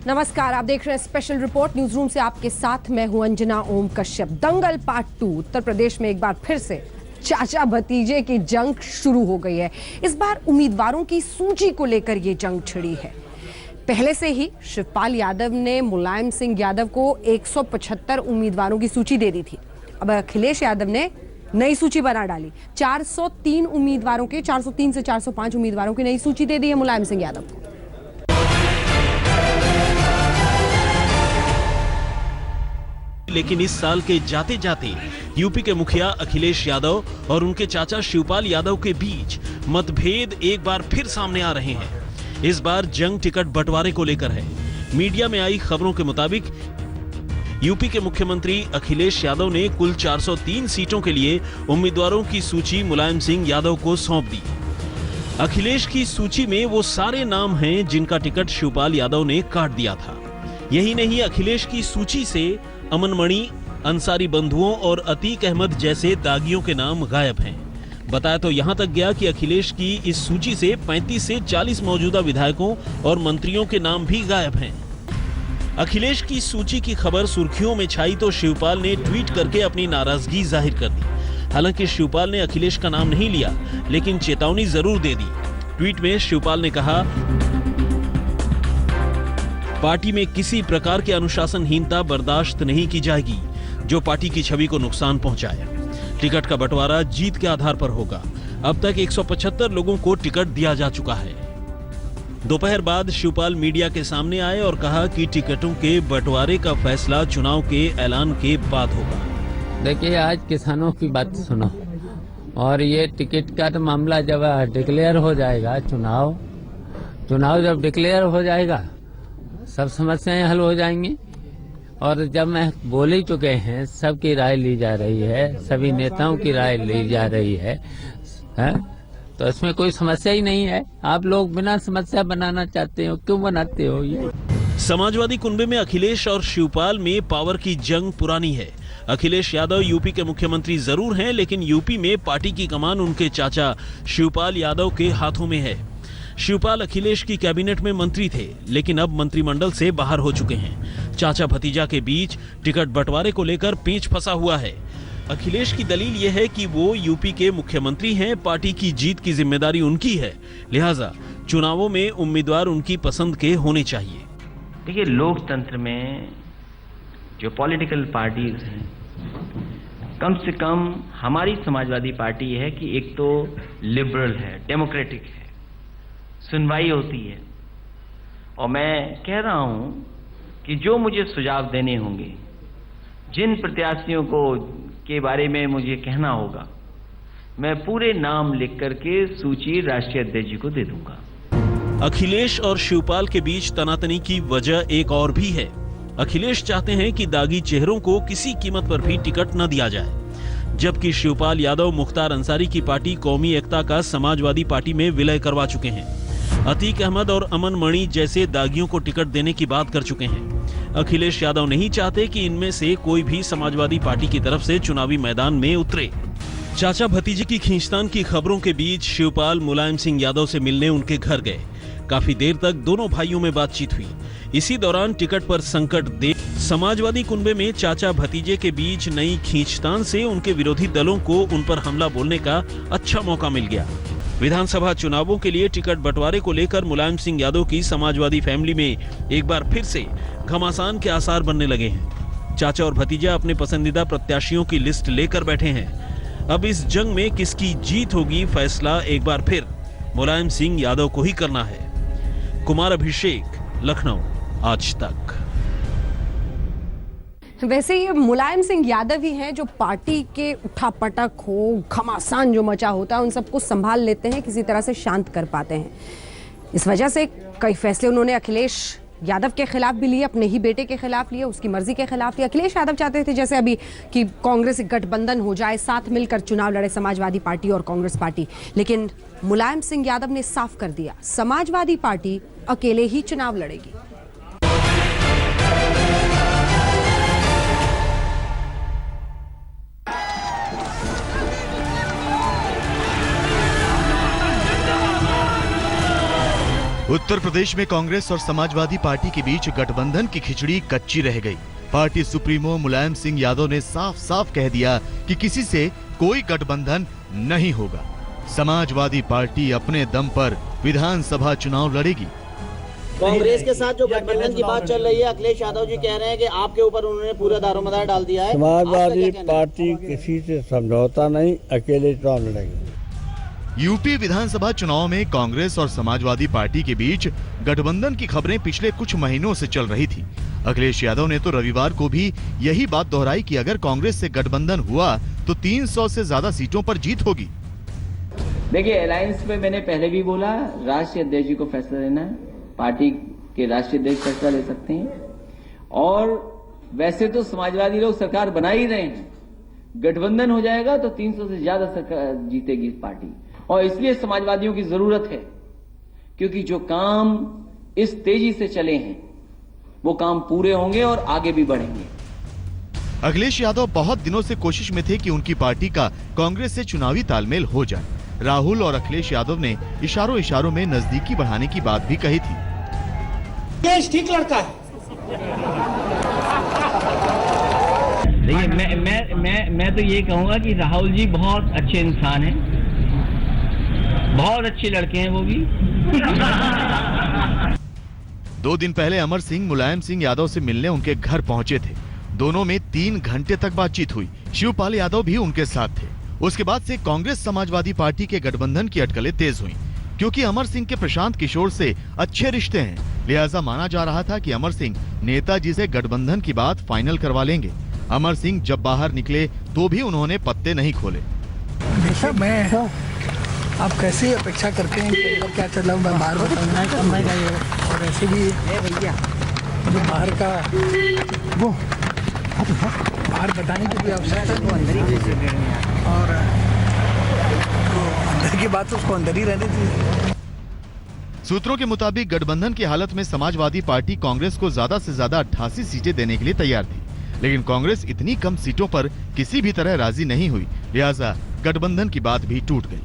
नमस्कार, आप देख रहे हैं स्पेशल रिपोर्ट न्यूज रूम से। आपके साथ मैं हूं अंजना ओम कश्यप। दंगल पार्ट 2। उत्तर प्रदेश में एक बार फिर से चाचा भतीजे की जंग शुरू हो गई है। इस बार उम्मीदवारों की सूची को लेकर यह जंग छिड़ी है। पहले से ही शिवपाल यादव ने मुलायम सिंह यादव को 175 उम्मीदवारों की सूची दे दी थी। अब अखिलेश यादव ने नई सूची बना डाली। 403 उम्मीदवारों के 403 से 405 उम्मीदवारों की नई सूची दे दी है मुलायम सिंह यादव को। लेकिन इस साल के जाते जाते यूपी के मुखिया अखिलेश यादव और उनके चाचा शिवपाल यादव के बीच मतभेद एक बार फिर सामने आ रहे हैं। इस बार जंग टिकट बंटवारे को लेकर है। मीडिया में आई खबरों के मुताबिक यूपी के मुख्यमंत्री अखिलेश यादव ने कुल 403 सीटों के लिए उम्मीदवारों की सूची मुलायम सिंह यादव को सौंप दी। अखिलेश की सूची में वो सारे नाम हैं जिनका टिकट शिवपाल यादव ने काट दिया था। यही नहीं, अखिलेश की सूची से अमन मणि, अंसारी बंधुओं और अतीक अहमद जैसे दागियों के नाम गायब हैं। बताया तो यहां तक गया कि अखिलेश की इस सूची से 35 से 40 मौजूदा विधायकों और मंत्रियों के नाम भी गायब हैं। अखिलेश की सूची की खबर सुर्खियों में छाई तो शिवपाल ने ट्वीट करके अपनी नाराजगी जाहिर कर दी। हालांकि शिवपाल ने अखिलेश का नाम नहीं लिया, लेकिन चेतावनी जरूर दे दी। ट्वीट में शिवपाल ने कहा, पार्टी में किसी प्रकार की अनुशासनहीनता बर्दाश्त नहीं की जाएगी जो पार्टी की छवि को नुकसान पहुंचाए। टिकट का बंटवारा जीत के आधार पर होगा। अब तक 175 लोगों को टिकट दिया जा चुका है। दोपहर बाद शिवपाल मीडिया के सामने आए और कहा कि टिकटों के बंटवारे का फैसला चुनाव के ऐलान के बाद होगा। देखिए, आज किसानों की बात सुनो और ये टिकट का तो मामला जब डिक्लेयर हो जाएगा, चुनाव जब डिक्लेयर हो जाएगा सब समस्याएं हल हो जाएंगी। और जब मैं बोल ही चुके हैं, सबकी राय ली जा रही है, सभी नेताओं की राय ली जा रही है, तो इसमें कोई समस्या ही नहीं है। आप लोग बिना समस्या बनाना चाहते हो, क्यों बनाते हो? ये समाजवादी कुनबे में अखिलेश और शिवपाल में पावर की जंग पुरानी है। अखिलेश यादव यूपी के मुख्यमंत्री जरूर हैं, लेकिन यूपी में पार्टी की कमान उनके चाचा शिवपाल यादव के हाथों में है। शिवपाल अखिलेश की कैबिनेट में मंत्री थे, लेकिन अब मंत्रिमंडल से बाहर हो चुके हैं। चाचा भतीजा के बीच टिकट बंटवारे को लेकर पेंच फंसा हुआ है। अखिलेश की दलील यह है कि वो यूपी के मुख्यमंत्री हैं, पार्टी की जीत की जिम्मेदारी उनकी है, लिहाजा चुनावों में उम्मीदवार उनकी पसंद के होने चाहिए। देखिए, लोकतंत्र में जो पॉलिटिकल पार्टीज हैं, कम से कम हमारी समाजवादी पार्टी है कि एक तो लिबरल है, डेमोक्रेटिक है, सुनवाई होती है। और मैं कह रहा हूं कि जो मुझे सुझाव देने होंगे, जिन प्रत्याशियों को के बारे में मुझे कहना होगा, मैं पूरे नाम लिख करके सूची राष्ट्रीय अध्यक्ष जी को दे दूंगा। अखिलेश और शिवपाल के बीच तनातनी की वजह एक और भी है। अखिलेश चाहते हैं कि दागी चेहरों को किसी कीमत पर भी टिकट न दिया जाए, जबकि शिवपाल यादव मुख्तार अंसारी की पार्टी कौमी एकता का समाजवादी पार्टी में विलय करवा चुके हैं। अतीक अहमद और अमन मणि जैसे दागियों को टिकट देने की बात कर चुके हैं। अखिलेश यादव नहीं चाहते कि इनमें से कोई भी समाजवादी पार्टी की तरफ से चुनावी मैदान में उतरे। चाचा भतीजे की खींचतान की खबरों के बीच शिवपाल मुलायम सिंह यादव से मिलने उनके घर गए। काफी देर तक दोनों भाइयों में बातचीत हुई। इसी दौरान टिकट पर संकट देख समाजवादी कुनबे में चाचा भतीजे के बीच नई खींचतान से उनके विरोधी दलों को उन पर हमला बोलने का अच्छा मौका मिल गया। विधानसभा चुनावों के लिए टिकट बंटवारे को लेकर मुलायम सिंह यादव की समाजवादी फैमिली में एक बार फिर से घमासान के आसार बनने लगे हैं। चाचा और भतीजा अपने पसंदीदा प्रत्याशियों की लिस्ट लेकर बैठे हैं। अब इस जंग में किसकी जीत होगी, फैसला एक बार फिर मुलायम सिंह यादव को ही करना है। कुमार अभिषेक, लखनऊ, आज तक। वैसे ये मुलायम सिंह यादव ही हैं जो पार्टी के उठापटक हो, घमासान जो मचा होता है, उन सबको संभाल लेते हैं, किसी तरह से शांत कर पाते हैं। इस वजह से कई फैसले उन्होंने अखिलेश यादव के खिलाफ भी लिए, अपने ही बेटे के खिलाफ लिए, उसकी मर्जी के खिलाफ लिए। अखिलेश यादव चाहते थे जैसे अभी कि कांग्रेस गठबंधन हो जाए, साथ मिलकर चुनाव लड़े समाजवादी पार्टी और कांग्रेस पार्टी, लेकिन मुलायम सिंह यादव ने साफ कर दिया, समाजवादी पार्टी अकेले ही चुनाव लड़ेगी। उत्तर प्रदेश में कांग्रेस और समाजवादी पार्टी के बीच गठबंधन की खिचड़ी कच्ची रह गई। पार्टी सुप्रीमो मुलायम सिंह यादव ने साफ साफ कह दिया कि किसी से कोई गठबंधन नहीं होगा। समाजवादी पार्टी अपने दम पर विधानसभा चुनाव लड़ेगी। कांग्रेस के साथ जो गठबंधन की बात चल रही है, अखिलेश यादव जी कह रहे हैं कि आपके ऊपर उन्होंने पूरा दारोमदार डाल दिया है। समाजवादी पार्टी किसी से समझौता नहीं, अकेले चुनाव लड़ेगी। यूपी विधानसभा चुनाव में कांग्रेस और समाजवादी पार्टी के बीच गठबंधन की खबरें पिछले कुछ महीनों से चल रही थी। अखिलेश यादव ने तो रविवार को भी यही बात दोहराई कि अगर कांग्रेस से गठबंधन हुआ तो 300 से ज्यादा सीटों पर जीत होगी। देखिए, अलायंस पे मैंने पहले भी बोला, राष्ट्रीय अध्यक्ष जी को फैसला लेना है, पार्टी के राष्ट्रीय अध्यक्ष फैसला ले सकते हैं। और वैसे तो समाजवादी लोग सरकार बना ही रहे हैं, गठबंधन हो जाएगा तो 300 से ज्यादा सरकार जीतेगी पार्टी। और इसलिए समाजवादियों की जरूरत है, क्योंकि जो काम इस तेजी से चले हैं वो काम पूरे होंगे और आगे भी बढ़ेंगे। अखिलेश यादव बहुत दिनों से कोशिश में थे कि उनकी पार्टी का कांग्रेस से चुनावी तालमेल हो जाए। राहुल और अखिलेश यादव ने इशारों इशारों में नजदीकी बढ़ाने की बात भी कही थी। अखिलेश ठीक लड़का है। देखिए, मैं तो ये कहूंगा कि राहुल जी बहुत अच्छे इंसान हैं, बहुत अच्छे लड़के हैं वो भी। 2 दिन पहले अमर सिंह मुलायम सिंह यादव से मिलने उनके घर पहुंचे थे। दोनों में 3 घंटे तक बातचीत हुई। शिवपाल यादव भी उनके साथ थे। उसके बाद से कांग्रेस समाजवादी पार्टी के गठबंधन की अटकलें तेज हुई, क्योंकि अमर सिंह के प्रशांत किशोर से अच्छे रिश्ते हैं। लिहाजा माना जा रहा था कि अमर सिंह नेताजी से गठबंधन की बात फाइनल करवा लेंगे। अमर सिंह जब बाहर निकले तो भी उन्होंने पत्ते नहीं खोले। मैं आप कैसे अपेक्षा करते हैं कि क्या चल रहा हूँ, मैं बाहर बताऊंगा। और ऐसे भी भैया जो बाहर का वो बाहर बताने की भी आवश्यकता है, अंदर ही और तो अंदर की बात उसको अंदर ही रहने दी। सूत्रों के मुताबिक गठबंधन की हालत में समाजवादी पार्टी कांग्रेस को ज्यादा से ज्यादा 88 सीटें देने के लिए तैयार थी, लेकिन कांग्रेस इतनी कम सीटों पर किसी भी तरह राजी नहीं हुई। लिहाजा गठबंधन की बात भी टूट गई।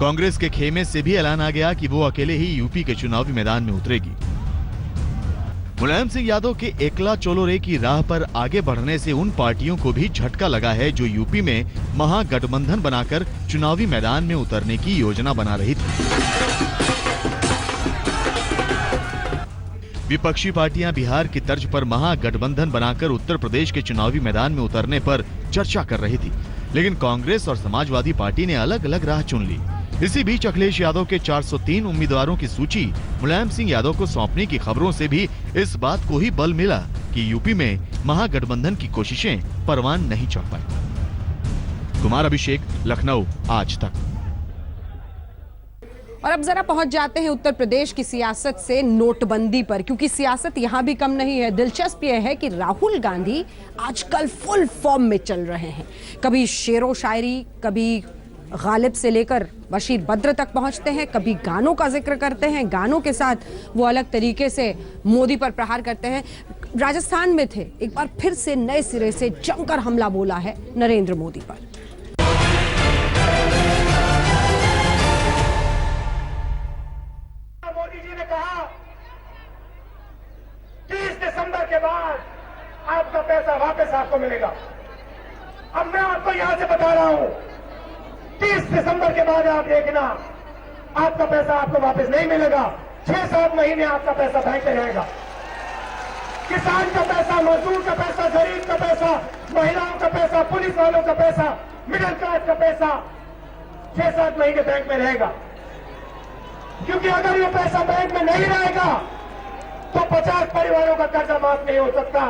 कांग्रेस के खेमे से भी ऐलान आ गया कि वो अकेले ही यूपी के चुनावी मैदान में उतरेगी। मुलायम सिंह यादव के एकला चोलो रे की राह पर आगे बढ़ने से उन पार्टियों को भी झटका लगा है जो यूपी में महागठबंधन बनाकर चुनावी मैदान में उतरने की योजना बना रही थी। विपक्षी पार्टियां बिहार की तर्ज पर महागठबंधन बनाकर उत्तर प्रदेश के चुनावी मैदान में उतरने पर चर्चा कर रही थी, लेकिन कांग्रेस और समाजवादी पार्टी ने अलग अलग राह चुन ली। इसी बीच अखिलेश यादव के 403 उम्मीदवारों की सूची मुलायम सिंह यादव को सौंपने की खबरों से भी इस बात को ही बल मिला कि यूपी में महागठबंधन की कोशिशें परवान नहीं चढ़ पाई। कुमार अभिषेक, लखनऊ, आज तक। और अब जरा पहुंच जाते हैं उत्तर प्रदेश की सियासत से नोटबंदी पर, क्योंकि सियासत यहां भी कम नहीं है। दिलचस्प यह है कि राहुल गांधी आजकल फुल फॉर्म में चल रहे हैं। कभी शेरो शायरी, कभी गालिब से लेकर बशीर बद्र तक पहुंचते हैं, कभी गानों का जिक्र करते हैं, गानों के साथ वो अलग तरीके से मोदी पर प्रहार करते हैं। राजस्थान में थे, एक बार फिर से नए सिरे से जमकर हमला बोला है नरेंद्र मोदी पर। मोदी जी ने कहा 30 दिसंबर के बाद आपका पैसा वापस आपको मिलेगा। अब मैं आपको यहां से बता रहा हूं, 30 दिसंबर के बाद आप देखना, आपका पैसा आपको वापस नहीं मिलेगा। 6-7 महीने आपका पैसा बैंक में रहेगा। किसान का पैसा, मजदूर का पैसा, गरीब का पैसा, महिलाओं का पैसा, पुलिस वालों का पैसा, मिडिल क्लास का पैसा 6-7 महीने बैंक में रहेगा। क्योंकि अगर ये पैसा बैंक में नहीं रहेगा तो 50 परिवारों का कर्जा माफ नहीं हो सकता,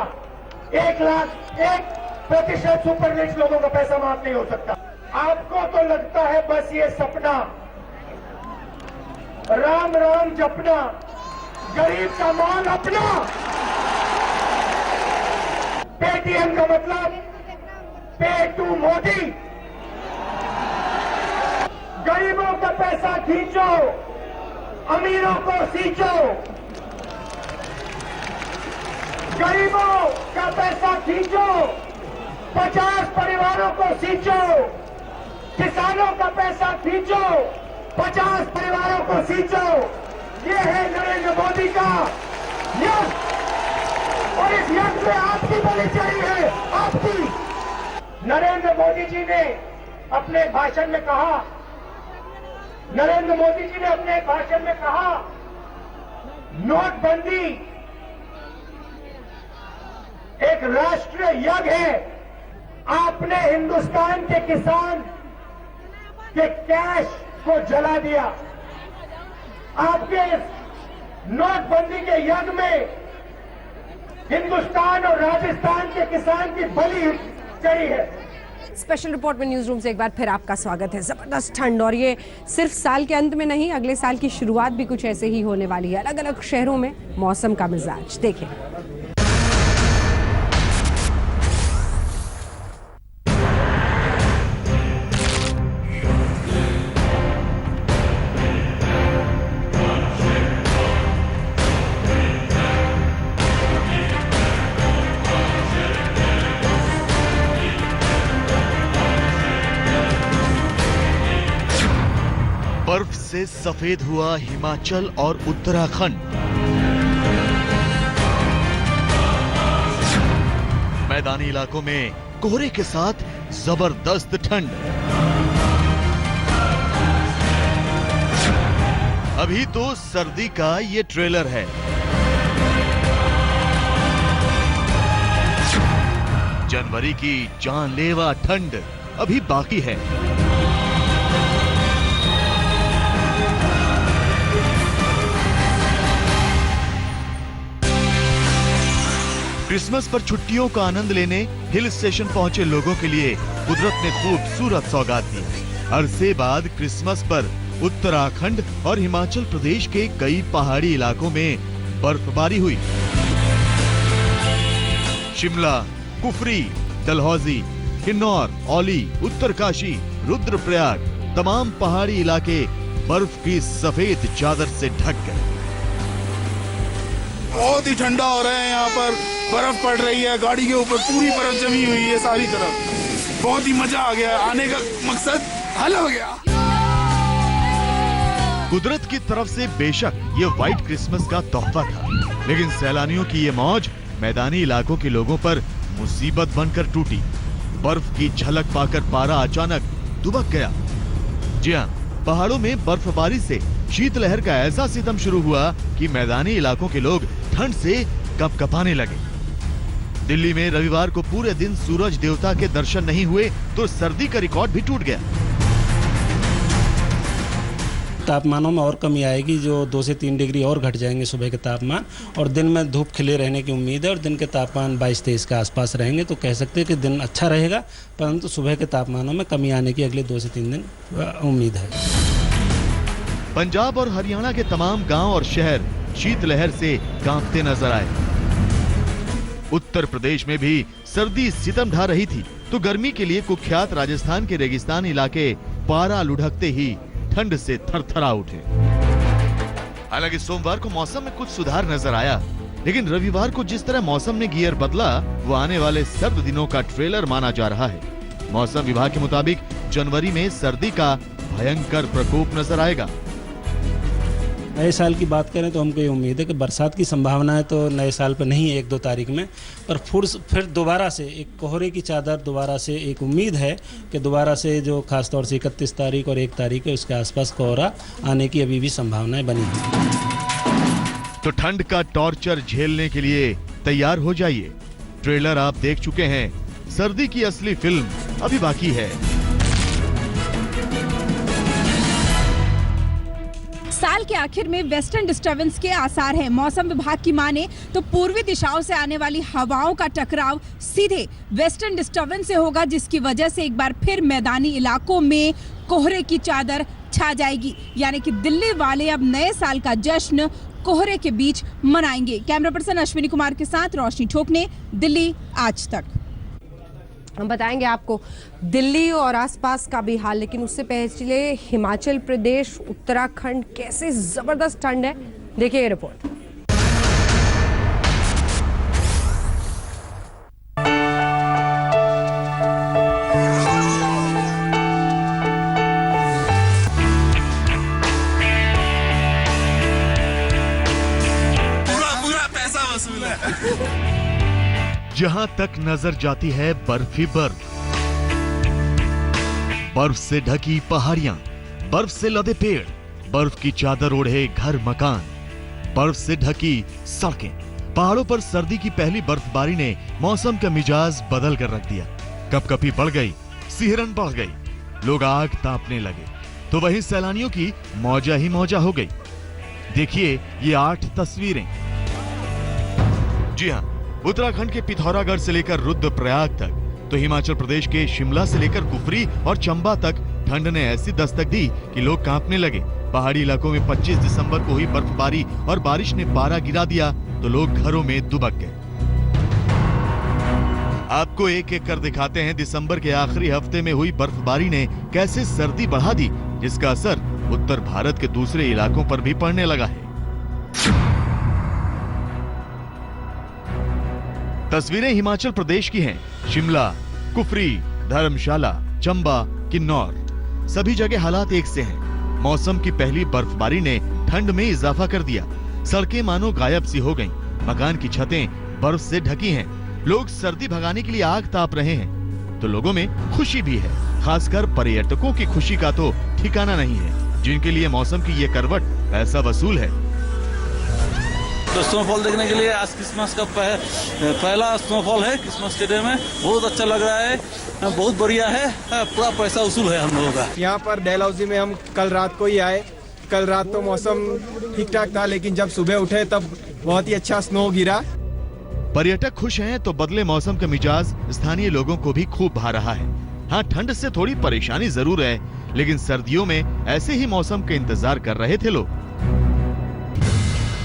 1% सुपर रिच लोगों का पैसा माफ नहीं हो सकता। आपको तो लगता है बस ये सपना, राम राम जपना, गरीब का माल अपना। पेटीएम का मतलब पे टू मोदी। गरीबों का पैसा खींचो, अमीरों को सींचो। गरीबों का पैसा खींचो, 50 परिवारों को सींचो। किसानों का पैसा खींचो, 50 परिवारों को सींचो। ये है नरेंद्र मोदी का यश, और इस यश में आपकी बलि चढ़ी है, आपकी। नरेंद्र मोदी जी ने अपने भाषण में कहा, नोटबंदी एक राष्ट्रीय यज्ञ है। आपने हिंदुस्तान के किसान के कैश को जला दिया। आपके इस नोटबंदी के यज्ञ में हिंदुस्तान और राजस्थान के किसान की बलि चढ़ी है। स्पेशल रिपोर्ट में न्यूज रूम से एक बार फिर आपका स्वागत है। जबरदस्त ठंड, और ये सिर्फ साल के अंत में नहीं, अगले साल की शुरुआत भी कुछ ऐसे ही होने वाली है। अलग अलग शहरों में मौसम का मिजाज देखें। बर्फ से सफेद हुआ हिमाचल और उत्तराखंड। मैदानी इलाकों में कोहरे के साथ जबरदस्त ठंड। अभी तो सर्दी का ये ट्रेलर है। जनवरी की जानलेवा ठंड अभी बाकी है। क्रिसमस पर छुट्टियों का आनंद लेने हिल स्टेशन पहुंचे लोगों के लिए कुदरत ने खूबसूरत सौगात दी। अरसे बाद क्रिसमस पर उत्तराखंड और हिमाचल प्रदेश के कई पहाड़ी इलाकों में बर्फबारी हुई। शिमला, कुफरी, डलहौजी, किन्नौर, औली, उत्तरकाशी, रुद्रप्रयाग, तमाम पहाड़ी इलाके बर्फ की सफेद चादर से ढक गए। बहुत ही ठंडा हो रहा है, यहाँ पर बर्फ पड़ रही है, गाड़ी के ऊपर पूरी बर्फ जमी हुई है सारी तरफ। बहुत ही मजा आ गया, आने का मकसद हल हो गया। कुदरत की तरफ से बेशक ये व्हाइट क्रिसमस का तोहफा था, लेकिन सैलानियों की ये मौज मैदानी इलाकों के लोगों पर मुसीबत बनकर टूटी। बर्फ की झलक पाकर पारा अचानक दुबक गया। जी हाँ, पहाड़ों में बर्फबारी से शीतलहर का ऐसा सितम शुरू हुआ कि मैदानी इलाकों के लोग ठंड से कपकपाने लगे। दिल्ली में रविवार को पूरे दिन सूरज देवता के दर्शन नहीं हुए तो सर्दी का रिकॉर्ड भी टूट गया। तापमानों में और कमी आएगी, जो 2 से 3 डिग्री और घट जाएंगे सुबह के तापमान, और दिन में धूप खिले रहने की उम्मीद है और दिन के तापमान 22-23 के आसपास रहेंगे। तो कह सकते हैं कि दिन अच्छा रहेगा, परंतु सुबह के तापमानों में कमी आने की अगले 2 से 3 दिन उम्मीद है। पंजाब और हरियाणा के तमाम गांव और शहर शीतलहर से कांपते नजर आए। उत्तर प्रदेश में भी सर्दी सितम ढा रही थी, तो गर्मी के लिए कुख्यात राजस्थान के रेगिस्तान इलाके पारा लुढ़कते ही ठंड से थरथरा उठे। हालांकि सोमवार को मौसम में कुछ सुधार नजर आया, लेकिन रविवार को जिस तरह मौसम ने गियर बदला वो आने वाले सर्द दिनों का ट्रेलर माना जा रहा है। मौसम विभाग के मुताबिक जनवरी में सर्दी का भयंकर प्रकोप नजर आएगा। नए साल की बात करें तो हमको ये उम्मीद है कि बरसात की संभावना है, तो नए साल पर नहीं 1-2 तारीख में, पर फिर दोबारा से एक कोहरे की चादर, दोबारा से एक उम्मीद है कि दोबारा से जो खासतौर से 31 तारीख और 1 तारीख है उसके आसपास कोहरा आने की अभी भी संभावनाएं बनी हैं। तो ठंड का टॉर्चर झेलने के लिए तैयार हो जाइए। ट्रेलर आप देख चुके हैं, सर्दी की असली फिल्म अभी बाकी है। साल के आखिर में वेस्टर्न डिस्टर्बेंस के आसार हैं। मौसम विभाग की माने तो पूर्वी दिशाओं से आने वाली हवाओं का टकराव सीधे वेस्टर्न डिस्टर्बेंस से होगा, जिसकी वजह से एक बार फिर मैदानी इलाकों में कोहरे की चादर छा जाएगी। यानी कि दिल्ली वाले अब नए साल का जश्न कोहरे के बीच मनाएंगे। कैमरा पर्सन अश्विनी कुमार के साथ रोशनी ठोकने, दिल्ली आज तक। हम बताएंगे आपको दिल्ली और आसपास का भी हाल, लेकिन उससे पहले हिमाचल प्रदेश, उत्तराखंड कैसे जबरदस्त ठंड है, देखिए ये रिपोर्ट। जहां तक नजर जाती है बर्फ ही बर्फ। बर्फ से ढकी पहाड़ियां, बर्फ से लदे पेड़, बर्फ की चादर ओढ़े घर मकान, बर्फ से ढकी सड़कें। पहाड़ों पर सर्दी की पहली बर्फबारी ने मौसम का मिजाज बदल कर रख दिया। कपकपी बढ़ गई, सिहरन बढ़ गई, लोग आग तापने लगे, तो वहीं सैलानियों की मौजा ही मौजा हो गई। देखिए ये 8 तस्वीरें। जी हां, उत्तराखंड के पिथौरागढ़ से लेकर रुद्रप्रयाग तक, तो हिमाचल प्रदेश के शिमला से लेकर कुफरी और चंबा तक ठंड ने ऐसी दस्तक दी कि लोग कांपने लगे। पहाड़ी इलाकों में 25 दिसंबर को हुई बर्फबारी और बारिश ने पारा गिरा दिया तो लोग घरों में दुबक गए। आपको एक एक कर दिखाते हैं दिसंबर के आखिरी हफ्ते में हुई बर्फबारी ने कैसे सर्दी बढ़ा दी, जिसका असर उत्तर भारत के दूसरे इलाकों पर भी पड़ने लगा है। तस्वीरें हिमाचल प्रदेश की हैं। शिमला, कुफरी, धर्मशाला, चंबा, किन्नौर, सभी जगह हालात एक से हैं। मौसम की पहली बर्फबारी ने ठंड में इजाफा कर दिया। सड़कें मानो गायब सी हो गईं। मकान की छतें बर्फ से ढकी हैं। लोग सर्दी भगाने के लिए आग ताप रहे हैं, तो लोगों में खुशी भी है। खासकर पर्यटकों की खुशी का तो ठिकाना नहीं है, जिनके लिए मौसम की ये करवट पैसा वसूल है। तो स्नोफॉल देखने के लिए आज क्रिसमस का पहला स्नोफॉल है क्रिसमस के डे में। बहुत अच्छा लग रहा है, बहुत बढ़िया है, पूरा पैसा वसूल है हम लोगों का। यहाँ पर डलहौजी में हम कल रात को ही आए। कल रात तो मौसम ठीक ठाक था, लेकिन जब सुबह उठे तब बहुत ही अच्छा स्नो गिरा। पर्यटक खुश हैं तो बदले मौसम का मिजाज स्थानीय लोगों को भी खूब भा रहा है। हाँ, ठंड से थोड़ी परेशानी जरूर है, लेकिन सर्दियों में ऐसे ही मौसम का इंतजार कर रहे थे लोग।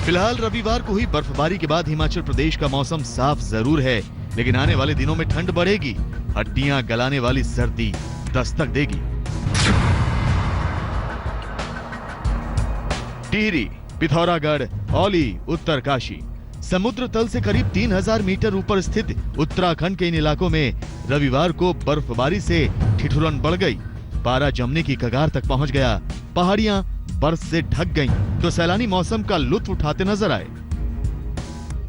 फिलहाल रविवार को हुई बर्फबारी के बाद हिमाचल प्रदेश का मौसम साफ जरूर है, लेकिन आने वाले दिनों में ठंड बढ़ेगी। हड्डियां गलाने वाली सर्दी दस्तक देगी। टिहरी, पिथौरागढ़, औली, उत्तरकाशी, समुद्र तल से करीब 3000 मीटर ऊपर स्थित उत्तराखंड के इन इलाकों में रविवार को बर्फबारी से ठिठुरन बढ़ गई। पारा जमने की कगार तक पहुंच गया। पहाड़ियां बर्फ से ढक गईं, तो सैलानी मौसम का लुत्फ उठाते नजर आए।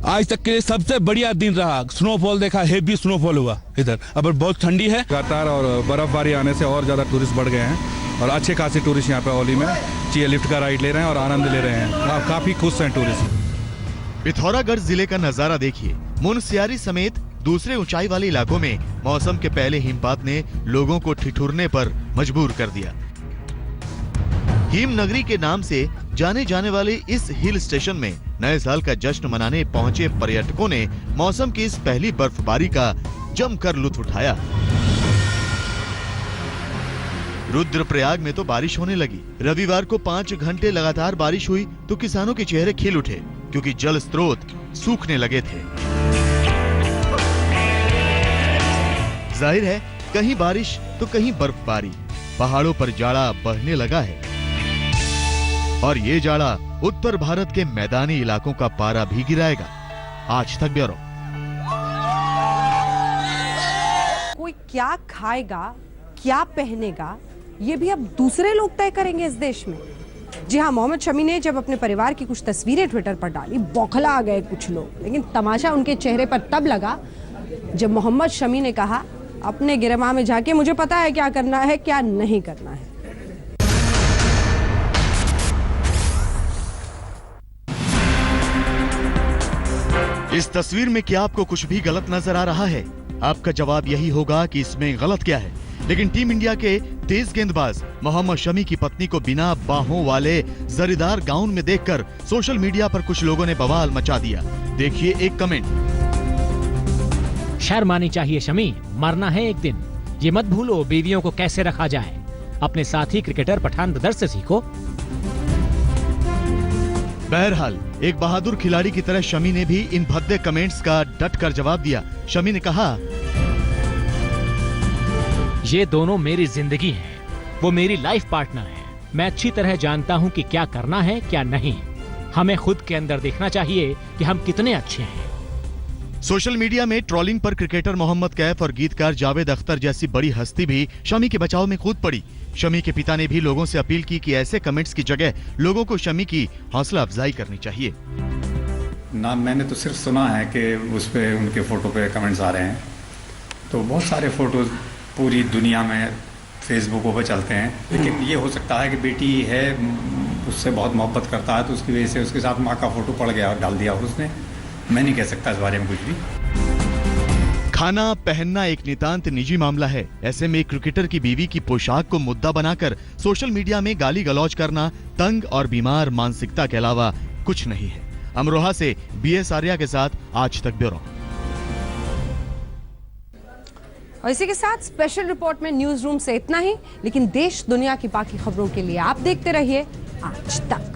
आज तक के सबसे बढ़िया दिन रहा। स्नोफॉल देखा, हेवी स्नोफॉल हुआ इधर। अब बहुत ठंडी है लगातार, और बर्फबारी आने से और ज्यादा टूरिस्ट बढ़ गए हैं और अच्छे खासे टूरिस्ट यहाँ पे औली में चीयर लिफ्ट का राइड ले रहे हैं और आनंद ले रहे हैं। काफी खुश हैं टूरिस्ट। पिथौरागढ़ जिले का नजारा देखिए। मुनस्यारी समेत दूसरे ऊंचाई वाले इलाकों में मौसम के पहले हिमपात ने लोगों को ठिठुरने पर मजबूर कर दिया। हिम नगरी के नाम से जाने जाने वाले इस हिल स्टेशन में नए साल का जश्न मनाने पहुंचे पर्यटकों ने मौसम की इस पहली बर्फबारी का जमकर लुत्फ उठाया। रुद्रप्रयाग में तो बारिश होने लगी। रविवार को 5 घंटे लगातार बारिश हुई तो किसानों के चेहरे खिल उठे, क्योंकि जल स्रोत सूखने लगे थे। जाहिर है, कहीं बारिश तो कहीं बर्फबारी। पहाड़ों पर जाड़ा बढ़ने लगा है, और ये जाड़ा उत्तर भारत के मैदानी इलाकों का पारा भी गिराएगा। आज तक ब्यूरो। कोई क्या खाएगा, क्या पहनेगा, ये भी अब दूसरे लोग तय करेंगे इस देश में। जी हाँ, मोहम्मद शमी ने जब अपने परिवार की कुछ तस्वीरें ट्विटर पर डाली, बौखला गए कुछ लोग, लेकिन तमाशा उनके चेहरे पर तब लगा जब मोहम्मद शमी ने कहा, अपने गिरमा में जाके मुझे पता है क्या करना है, क्या नहीं करना है। इस तस्वीर में क्या आपको कुछ भी गलत नजर आ रहा है? आपका जवाब यही होगा कि इसमें गलत क्या है। लेकिन टीम इंडिया के तेज गेंदबाज मोहम्मद शमी की पत्नी को बिना बाहों वाले जरीदार गाउन में देखकर सोशल मीडिया पर कुछ लोगों ने बवाल मचा दिया। देखिए एक कमेंट। शर्म आनी चाहिए शमी, मरना है एक दिन। ये मत भूलो बीवियों को कैसे रखा जाए। अपने साथी क्रिकेटर पठान ब्रदर्स से सीखो। बहरहाल, एक बहादुर खिलाड़ी की तरह शमी ने भी इन भद्दे कमेंट्स का डट कर जवाब दिया। शमी ने कहा, ये दोनों मेरी जिंदगी हैं, वो मेरी लाइफ पार्टनर हैं। मैं अच्छी तरह जानता हूँ कि क्या करना है क्या नहीं। हमें खुद के अंदर देखना चाहिए कि हम कितने अच्छे हैं। सोशल मीडिया में ट्रोलिंग पर क्रिकेटर मोहम्मद कैफ और गीतकार जावेद अख्तर जैसी बड़ी हस्ती भी शमी के बचाव में कूद पड़ी। शमी के पिता ने भी लोगों से अपील की कि ऐसे कमेंट्स की जगह लोगों को शमी की हौसला अफजाई करनी चाहिए। ना मैंने तो सिर्फ सुना है कि उस पे उनके फ़ोटो पे कमेंट्स आ रहे हैं। तो बहुत सारे फ़ोटोज़ पूरी दुनिया में फेसबुकों पे चलते हैं, लेकिन ये हो सकता है कि बेटी है उससे बहुत मोहब्बत करता है तो उसकी वजह से उसके साथ माँ का फ़ोटो पड़ गया और डाल दिया उसने। मैं नहीं कह सकता इस बारे में कुछ भी। खाना पहनना एक नितांत निजी मामला है। ऐसे में क्रिकेटर की बीवी की पोशाक को मुद्दा बनाकर सोशल मीडिया में गाली गलौज करना तंग और बीमार मानसिकता के अलावा कुछ नहीं है। अमरोहा से BS आर्या के साथ आज तक ब्यूरो। और इसी के साथ स्पेशल रिपोर्ट में न्यूज रूम से इतना ही, लेकिन देश दुनिया की बाकी खबरों के लिए आप देखते रहिए आज तक।